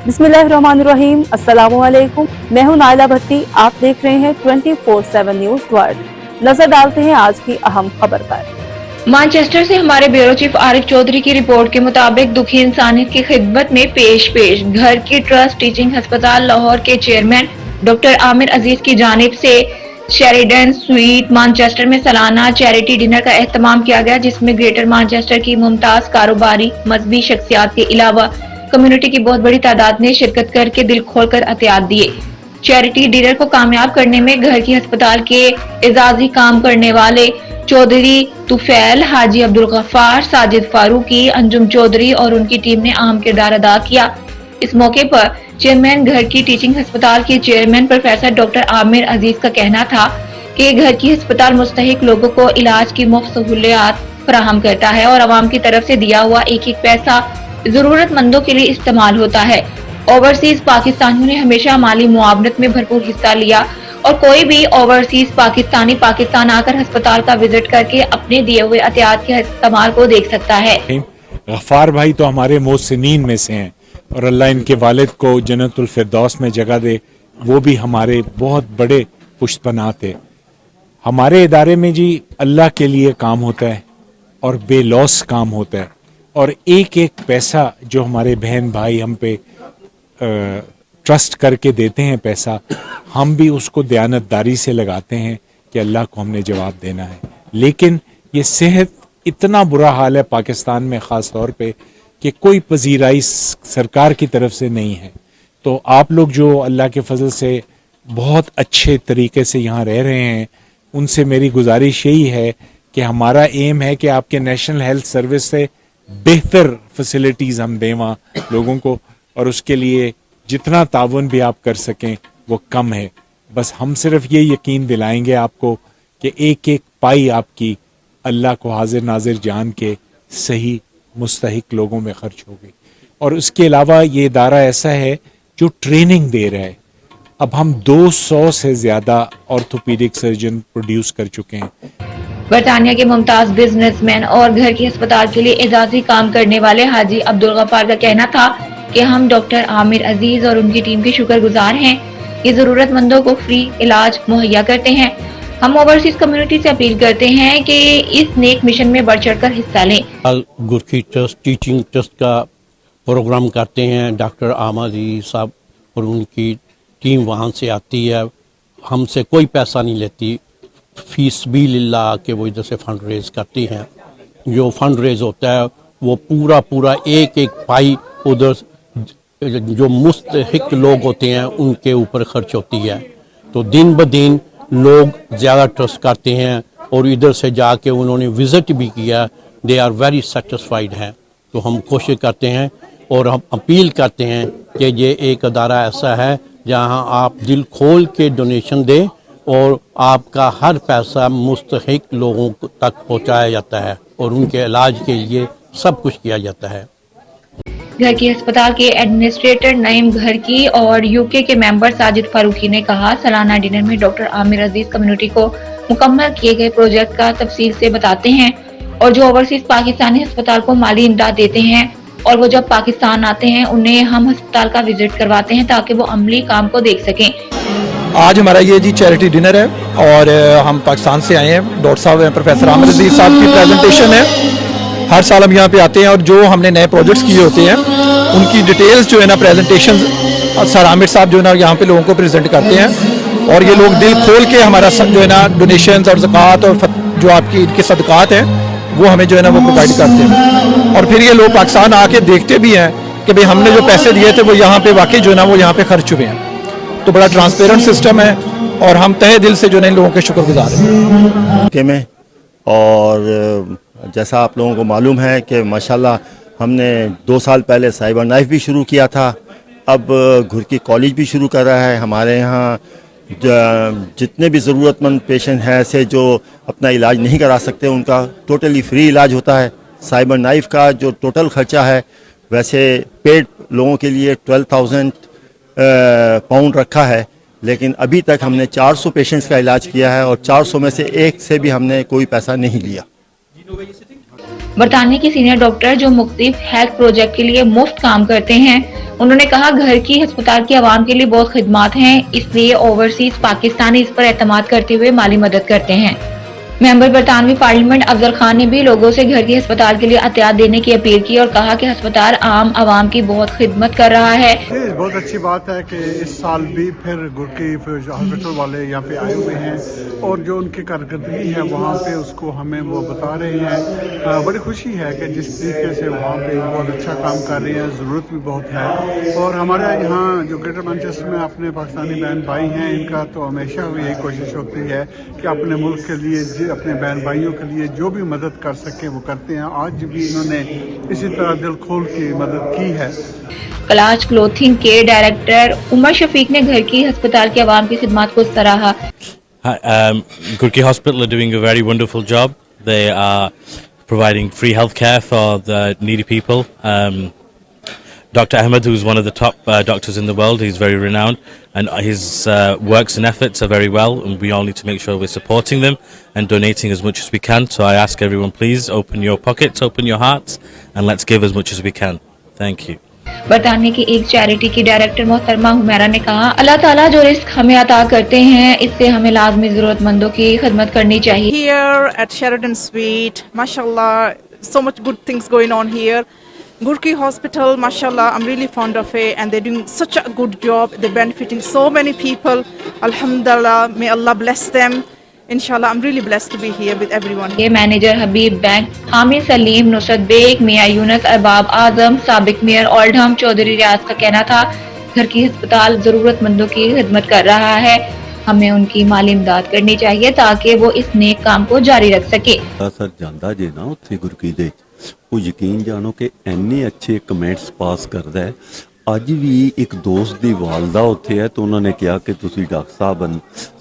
बिस्मिल्लाहिर्रहमानिर्रहीम, अस्सलामुअलैकुम। मैं हूं नाइला भट्टी। आप देख रहे हैं 24/7 न्यूज वर्ल्ड। नजर डालते हैं आज की अहम खबर पर। मैनचेस्टर से हमारे ब्यूरो चीफ आरिफ चौधरी की रिपोर्ट के मुताबिक दुखी इंसानियत की खिदमत में पेश घर की ट्रस्ट टीचिंग अस्पताल लाहौर के चेयरमैन डॉक्टर आमिर अजीज की जानिब से शेरिडन स्वीट मैनचेस्टर में सालाना चैरिटी डिनर का एहतमाम किया गया, जिसमें ग्रेटर मैनचेस्टर की मुमताज कारोबारी मजहबी शख्सियात के अलावा कम्युनिटी की बहुत बड़ी तादाद ने शिरकत करके दिल खोल कर अतियात दिए। चैरिटी डिनर को कामयाब करने में घर की अस्पताल के एजाजी काम करने वाले चौधरी तुफैल, हाजी अब्दुल गफ्फार, साजिद फारूकी, अंजुम चौधरी और उनकी टीम ने अहम किरदार अदा किया। इस मौके पर चेयरमैन घर की टीचिंग अस्पताल के चेयरमैन प्रोफेसर डॉक्टर आमिर अजीज का कहना था कि घर की अस्पताल मुस्तहिक लोगों को इलाज की मुफ्त सहूलियात फराहम करता है और आवाम की तरफ से दिया हुआ एक एक पैसा जरूरतमंदों के लिए इस्तेमाल होता है। ओवरसीज पाकिस्तानियों ने हमेशा माली मुआवनत में भरपूर हिस्सा लिया और कोई भी ओवरसीज पाकिस्तानी पाकिस्तान आकर अस्पताल का विजिट करके अपने दिए हुए एहतियात के इस्तेमाल को देख सकता है। गफ्फार भाई तो हमारे मोहसिनीन में से हैं और अल्लाह इनके वालिद को जन्नतुल फिरदौस में जगह दे। वो भी हमारे बहुत बड़े पुष्पनाह थे। हमारे इदारे में जी अल्लाह के लिए काम होता है और बेलौस काम होता है, और एक एक पैसा जो हमारे बहन भाई हम पे ट्रस्ट करके देते हैं पैसा, हम भी उसको दयानतदारी से लगाते हैं कि अल्लाह को हमने जवाब देना है। लेकिन ये सेहत इतना बुरा हाल है पाकिस्तान में ख़ास तौर पे कि कोई पजीराई सरकार की तरफ से नहीं है। तो आप लोग जो अल्लाह के फजल से बहुत अच्छे तरीके से यहाँ रह रहे हैं, उनसे मेरी गुजारिश यही है कि हमारा एम है कि आपके नेशनल हेल्थ सर्विस से बेहतर फैसिलिटीज़ हम दें वहाँ लोगों को, और उसके लिए जितना ताउन भी आप कर सकें वो कम है। बस हम सिर्फ ये यकीन दिलाएंगे आपको कि एक एक पाई आपकी अल्लाह को हाजिर नाजिर जान के सही मुस्तहिक लोगों में खर्च होगी। और उसके अलावा ये इदारा ऐसा है जो ट्रेनिंग दे रहा है। अब हम 200 से ज़्यादा ऑर्थोपीडिक सर्जन प्रोड्यूस कर चुके हैं। बरतानिया के मुमताज बिजनेसमैन और घर की अस्पताल के लिए एजाजी काम करने वाले हाजी अब्दुल गफ्फार का कहना था कि हम डॉक्टर आमिर अजीज और उनकी टीम के शुक्रगुजार हैं। ये जरूरतमंदों को फ्री इलाज मुहैया करते हैं। हम ओवरसीज कम्युनिटी से अपील करते हैं कि इस नेक मिशन में बढ़ चढ़ कर हिस्सा लें। गुरकी ट्रस्ट टीचिंग ट्रस्ट का प्रोग्राम करते हैं। डॉक्टर आमिर अजीज साहब और उनकी टीम वहाँ से आती है, हमसे कोई पैसा नहीं लेती, फीस भी लिल्लाह के वो इधर से फंड रेज करती हैं। जो फंड रेज होता है वो पूरा एक एक पाई उधर जो मुस्तहिक लोग होते हैं उनके ऊपर खर्च होती है। तो दिन ब दिन लोग ज़्यादा ट्रस्ट करते हैं और इधर से जाके उन्होंने विज़िट भी किया, दे आर वेरी सेटिस्फाइड हैं। तो हम कोशिश करते हैं और हम अपील करते हैं कि ये एक अदारा ऐसा है जहाँ आप दिल खोल के डोनेशन दें और आपका हर पैसा मुस्तहिक लोगों तक पहुँचाया जाता है और उनके इलाज के लिए सब कुछ किया जाता है। घर की अस्पताल के एडमिनिस्ट्रेटर नईम घर की और यूके के मेंबर साजिद फारूकी ने कहा, सालाना डिनर में डॉक्टर आमिर अजीज कम्युनिटी को मुकम्मल किए गए प्रोजेक्ट का तफसील से बताते हैं और जो ओवरसीज पाकिस्तानी अस्पताल को माली इमदाद देते हैं और वो जब पाकिस्तान आते हैं उन्हें हम अस्पताल का विजिट करवाते हैं ताकि वो अमली काम को देख सकें। आज हमारा ये जी चैरिटी डिनर है और हम पाकिस्तान से आए हैं। डॉक्टर साहब हैं, प्रोफेसर आमिर अजीज साहब की प्रेजेंटेशन है। हर साल हम यहाँ पे आते हैं और जो हमने नए प्रोजेक्ट्स किए होते हैं उनकी डिटेल्स जो है ना प्रेजेंटेशन सर आमिर साहब जो है ना यहाँ पे लोगों को प्रेजेंट करते हैं और ये लोग दिल खोल के हमारा जो है ना डोनेशंस और ज़कात और जो आपकी इनके सदक़ात हैं वो हमें जो है ना वो प्रोवाइड करते हैं। और फिर ये लोग पाकिस्तान आके देखते भी हैं कि भाई हमने जो पैसे दिए थे वो यहाँ पे वाकई जो है ना वो यहाँ पे खर्च हुए हैं। तो बड़ा ट्रांसपेरेंट सिस्टम है और हम तहे दिल से जो है इन लोगों के शुक्रगुजार हैं। और जैसा आप लोगों को मालूम है कि माशाल्लाह हमने 2 साल पहले साइबर नाइफ भी शुरू किया था, अब घुरकी कॉलेज भी शुरू कर रहा है। हमारे यहाँ जितने भी ज़रूरतमंद पेशेंट हैं ऐसे जो अपना इलाज नहीं करा सकते उनका टोटली फ्री इलाज होता है। साइबर नाइफ का जो टोटल ख़र्चा है वैसे पेड लोगों के लिए 12,000 पाउंड रखा है, लेकिन अभी तक हमने 400 पेशेंट्स का इलाज किया है और 400 में से एक से भी हमने कोई पैसा नहीं लिया। برطانیہ کے سینئر ڈاکٹر جو مختلف ہیلتھ پروجیکٹ کے لیے مفت کام کرتے ہیں، انہوں نے کہا گھر کی ہسپتال کی عوام کے لیے بہت خدمات ہیں، اس لیے اوورسیز پاکستانی اس پر اعتماد کرتے ہوئے مالی مدد کرتے ہیں۔ ممبر برطانوی پارلیمنٹ افضل خان نے بھی لوگوں سے گھر کی ہسپتال کے لیے احتیاط دینے کی اپیل کی اور کہا کہ ہسپتال عام عوام کی بہت خدمت کر رہا ہے۔ بہت اچھی بات ہے کہ اس سال بھی پھر گرکی ہاسپٹل والے یہاں پہ آئے ہوئے ہیں اور جو ان کی کارکردگی ہے وہاں پہ اس کو ہمیں وہ بتا رہے ہیں۔ بڑی خوشی ہے کہ جس طریقے سے وہاں پہ بہت اچھا کام کر رہے ہیں، ضرورت بھی بہت ہے، اور ہمارے یہاں جو گریٹر مانچسٹر میں اپنے پاکستانی بہن بھائی ہیں، ان کا تو ہمیشہ یہی کوشش ہوتی ہے کہ اپنے ملک کے لیے اپنے بہن بھائیوں کے لیے جو بھی مدد کر سکیں وہ کرتے ہیں۔ آج بھی انہوں نے اسی طرح دل کھول کے مدد کی ہے۔ کلاش کلوتھنگ کے ڈائریکٹر عمر شفیق نے گھر کی ہسپتال کی عوام کی خدمات کو سراہا۔ Gurki Hospital are doing a very wonderful job. They are providing free healthcare for the needy people. Dr. Ahmed, who's one of the top doctors in the world, he's very renowned, and his works and efforts are very well, and we all need to make sure we're supporting them and donating as much as we can. So I ask everyone, please open your pockets, open your hearts, and let's give as much as we can. Thank you. برطانیہ کی ایک charity کی director محترمہ حمیرہ نے کہا اللہ تعالیٰ جو رزق ہمیں عطا کرتے ہیں اس سے ہمیں لازمی ضرورت مندوں کی خدمت کرنی چاہیے۔ Here at Sheridan Suite, mashallah, so much good things going on here. Gurki Hospital, mashallah, I'm really fond of it and they're doing such a good job. They're benefiting so many people. Alhamdulillah, may Allah bless them. Inshallah, I'm really blessed to be here with everyone. یہ manager حبیب bank, Hamid سلیم، نصرت bag, میاں یونس، ارباب اعظم، سابق mayor اولڈہم Chaudhry ریاض کا کہنا تھا گھر کی ہسپتال ضرورت مندوں کی خدمت کر رہا ہے، ہمیں ان کی مالی امداد کرنی چاہیے تاکہ وہ اس نیک کام کو جاری رکھ سکے۔ سر جانا جے نا اتنے گرکی دے وہ یقین جانو کہ اینے اچھے کمنٹس پاس کردا ہے۔ اج بھی ایک دوست دی والدہ اتنے ہے تو انہوں نے کہا کہ تسی ڈاکٹر صاحب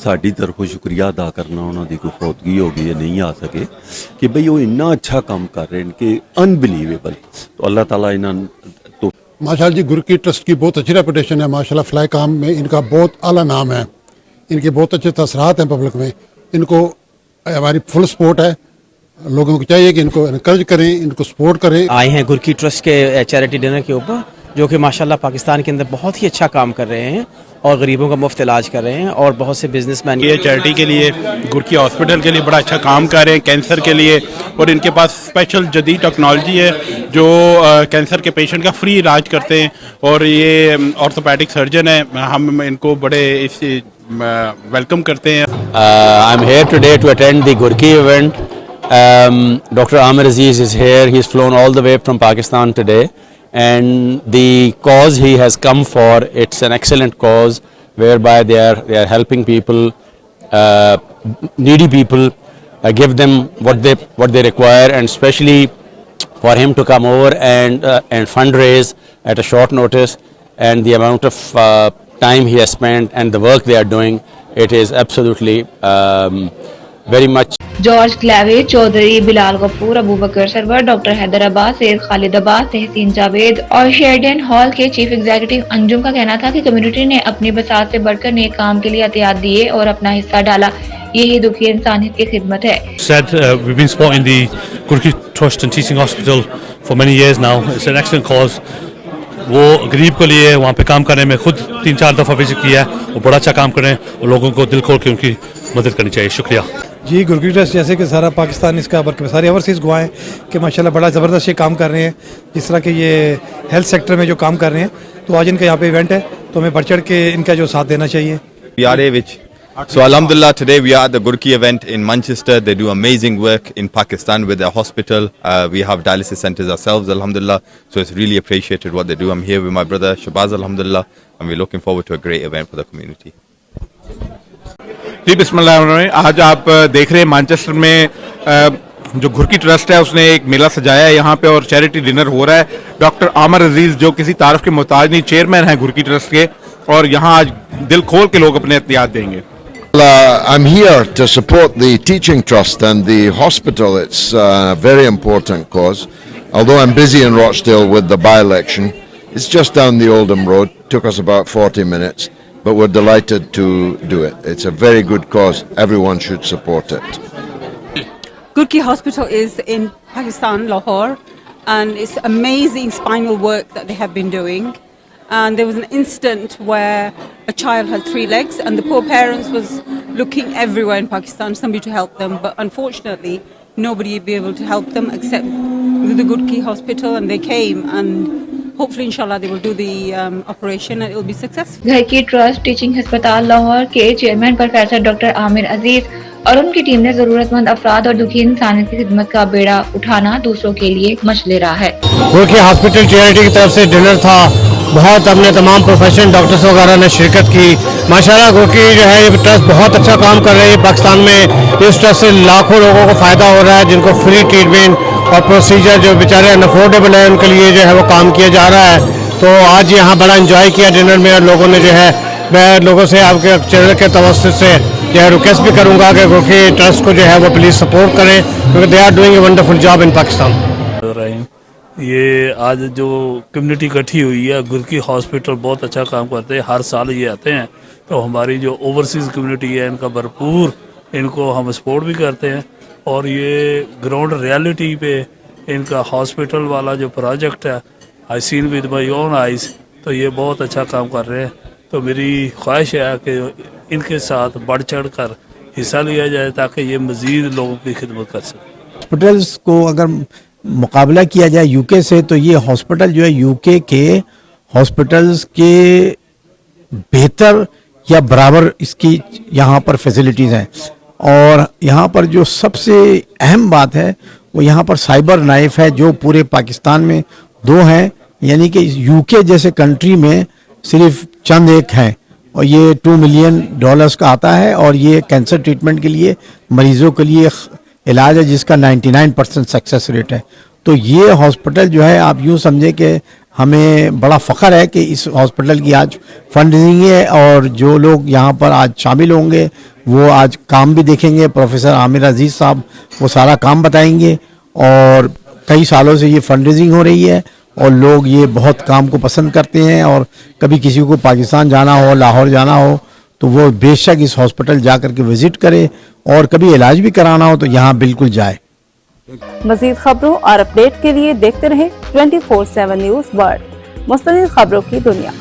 ساڈی طرفوں شکریہ ادا کرنا، انہوں دی کوئی فوتگی ہو گئی ہے نہیں آ سکے کہ بھئی وہ اتنا اچھا کام کر رہے ہیں کہ انبلیویبل۔ تو اللہ تعالیٰ انہاں تو ماشاءاللہ جی گرکی ٹرسٹ کی بہت اچھی ریپوٹیشن ہے، ماشاءاللہ فلائی کام میں ان کا بہت اعلیٰ نام ہے، ان کے بہت اچھے تاثرات ہیں پبلک میں، ان کو ہماری فل سپورٹ ہے، لوگوں کو چاہیے کہ ان کو انکریج کریں، ان کو سپورٹ کریں۔ آئے ہیں گرکی ٹرسٹ کے چیریٹی ڈنر کے اوپر جو کہ ماشاءاللہ پاکستان کے اندر بہت ہی اچھا کام کر رہے ہیں اور غریبوں کا مفت علاج کر رہے ہیں اور بہت سے بزنس مین یہ چیریٹی کے لیے گرکی ہاسپٹل کے لیے بڑا اچھا کام کر رہے ہیں کینسر کے لیے، اور ان کے پاس اسپیشل جدید ٹیکنالوجی ہے جو کینسر کے پیشنٹ کا فری علاج کرتے ہیں، اور یہ آرتھوپیڈک سرجن ہیں، ہم ان کو بڑے اس ویلکم کرتے ہیں۔ I am here today to attend the Gurki event. Dr. Amir Aziz is here. He has flown all the way from Pakistan today. And the cause he has come for, it's an excellent cause whereby they are helping people, needy people, give them what they require, and especially for him to come over and fundraise at a short notice, and the amount of time he has spent and the work they are doing, it is absolutely very much. George Galloway, Chaudhry Bilal Ghafoor, Abu Bakr server, doctor Haider عباس، سید خالد عباس، تحسین جاوید اور شیرڈن hall کے chief executive انجم کا کہنا تھا کہ community نے اپنی بساط سے بڑھ کر نیک کام کے لیے احتیاط دیے اور اپنا حصہ ڈالا، یہی دکھی انسانیت کی خدمت ہے۔ Said we've been supporting the Gurki Trust and Teaching Hospital for many years now. It's an excellent cause. وہ غریب کے لیے وہاں پہ کام کرنے میں خود 3-4 دفعہ وزٹ کیا ہے، وہ بڑا اچھا کام کریں اور لوگوں کو دل کھول کے ان کی مدد کرنی چاہیے۔ شکریہ جی گرکی ٹرسٹ جیسے کہ سارا پاکستان اس کا بلکہ سارے اوورسیز گواہ ہیں کہ ماشاءاللہ بڑا زبردست یہ کام کر رہے ہیں، جس طرح کہ یہ ہیلتھ سیکٹر میں جو کام کر رہے ہیں، تو آج ان کا یہاں پہ ایونٹ ہے تو ہمیں بڑھ چڑھ کے ان کا جو ساتھ دینا چاہیے۔ So alhamdulillah, today we are at the Gurki event in Manchester. They do amazing work in Pakistan with their hospital. We have dialysis centers ourselves, alhamdulillah. So it's really appreciated what they do. I'm here with my brother Shabaz, alhamdulillah, and we're looking forward to a great event for the community. جی بسم اللہ الرحمن الرحیم۔ آج آپ دیکھ رہے ہیں Manchester میں جو گھرکی ٹرسٹ ہے اس نے ایک میلہ سجایا ہے یہاں پہ اور چیریٹی ڈنر ہو رہا ہے۔ ڈاکٹر عامر عزیز جو کسی تعارف کے محتاج نہیں، چیئرمین ہیں گھرکی ٹرسٹ کے، اور یہاں آج دل کھول کے لوگ اپنے احتیاط دیں گے۔ I'm here to support the teaching trust and the hospital. It's a very important cause. Although I'm busy in Rochdale with the by-election, it's just down the Oldham Road. Took us about 40 minutes, but we're delighted to do it. It's a very good cause. Everyone should support it. Gurki Hospital is in Pakistan, Lahore, and it's amazing spinal work that they have been doing. And there was an incident where a child had 3 legs, and the poor parents was looking everywhere in Pakistan, somebody to help them, but unfortunately nobody would be able to help them except the Gurki Hospital, and they came, and hopefully inshallah they will do the operation and it will be successful. घर की trust teaching अस्पताल लाहौर के chairman professor doctor Aamir अजीज और उनकी team ने जरूरतमंद अफराद और दुखी इंसानियत की खिदमत का बेड़ा उठाना दूसरों के लिए मशले रहा है। गुरकी हॉस्पिटल चैरिटी की तरफ से डिनर था, बहुत अपने तमाम प्रोफेशनल डॉक्टर्स वगैरह ने शिरकत की। माशाल्लाह गुरकी जो है ये ट्रस्ट बहुत अच्छा काम कर रही है पाकिस्तान में। इस ट्रस्ट से लाखों लोगों को फ़ायदा हो रहा है जिनको फ्री ट्रीटमेंट और प्रोसीजर जो बेचारे अनअफोर्डेबल है उनके लिए जो है वो काम किया जा रहा है। तो आज यहाँ बड़ा इंजॉय किया डिनर में, और लोगों ने जो है, मैं लोगों से आपके चैनल के तवज्जुह से जो है रिक्वेस्ट भी करूँगा कि गुरकी ट्रस्ट को जो है वो प्लीज़ सपोर्ट करें, क्योंकि they are doing a wonderful job in Pakistan. ये आज जो कम्युनिटी इकट्ठी हुई है, गुरकी हॉस्पिटल बहुत अच्छा काम करते हैं, हर साल ये आते हैं। तो हमारी जो ओवरसीज़ कम्युनिटी है इनका भरपूर इनको हम सपोर्ट भी करते हैं, और ये ग्राउंड रियलिटी पे इनका हॉस्पिटल वाला जो प्रोजेक्ट है I seen with my own eyes, तो ये बहुत अच्छा काम कर रहे हैं। तो मेरी ख्वाहिश है कि इनके साथ बढ़ चढ़ कर हिस्सा लिया जाए ताकि ये मज़ीद लोगों की खिदमत कर सकें। हॉस्पिटल्स को अगर मुकाबला किया जाए यूके से, तो ये हॉस्पिटल जो है यूके के हॉस्पिटल्स के बेहतर या बराबर इसकी यहाँ पर फैसिलिटीज़ हैं। और यहाँ पर जो सबसे अहम बात है वो यहाँ पर साइबर नाइफ है, जो पूरे पाकिस्तान में 2 हैं, यानी कि यूके जैसे कंट्री में सिर्फ चंद एक हैं, और ये $2 मिलियन का आता है, और ये कैंसर ट्रीटमेंट के लिए मरीज़ों के लिए इलाज है जिसका 99% सक्सेस रेट है। तो ये हॉस्पिटल जो है आप यूँ समझे कि हमें बड़ा फ़ख्र है कि इस हॉस्पिटल की आज फंड रेजिंग है, और जो लोग यहाँ पर आज शामिल होंगे वो आज काम भी देखेंगे। प्रोफेसर आमिर अजीज़ साहब वो सारा काम बताएंगे, और कई सालों से ये फंड रेजिंग हो रही है और लोग ये बहुत काम को पसंद करते हैं। और कभी किसी को पाकिस्तान जाना हो, लाहौर जाना हो, तो वो बेशक इस हॉस्पिटल जा कर के विज़िट करे, और कभी इलाज भी कराना हो तो यहाँ बिल्कुल जाए। मज़ीद खबरों और अपडेट के लिए देखते रहें 24/7 न्यूज़ वर्ल्ड, मुस्तनिद खबरों की दुनिया।